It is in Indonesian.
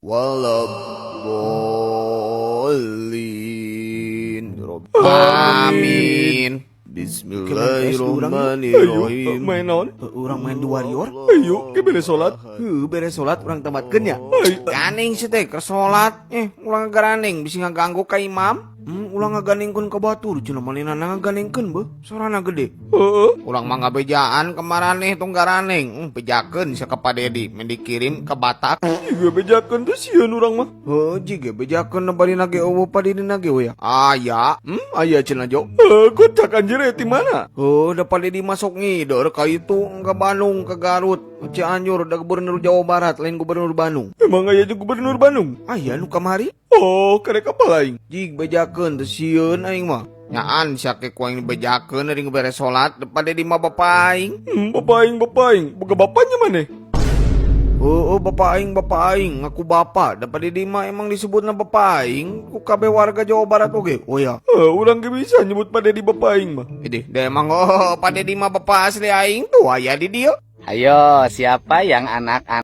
waladdallin. Amin. Bismillahirrahmanirrahim. Main naon? Urang main di warrior. Ayo, ke beres salat. Beres salat urang tamatkeun nya. Ganing sih teh ke sholat. Ulang ngagaraneng bisa ngaganggu ka imam. Ulang ngaganengkeun ka batur cenah manehna ngaganengkeun beuh. Sorana gede. Ulang mah ngabejaan kemaraneh tong garaneng. Bejakeun sia ka Padedi men dikirim ke Batak. Juga bejakeun teh sieun urang mah. Heuh jiga bejakeun bari nage eueuh padina nage we ya. Aya. Aya cenah jo. Kotak anjir ti mana? Da Padedi masuk ngideur ka itu ke Bandung ke Garut. Cianjur da gubernur Jawa Barat lain gubernur Bandung. Emang aya jeung gubernur Bandung? Aya nu kamari? Oh, karek kapal aing. Jig bejakeun teh sieun aing mah. Nyaan sia ke kuang bejakeun ring beres salat Padedi mah bapak aing. Bapak aing. Boga bapaknya maneh? Bapak aing ngaku bapak. Da Padedi mah emang disebutna bapak aing ku kabeh warga Jawa Barat oge. Oh ya. Urang ge bisa nyebut Padedi bapak aing mah. Da emang Padedi mah bapak asli aing tuh aya di dieu. Ayo, siapa yang anak-anak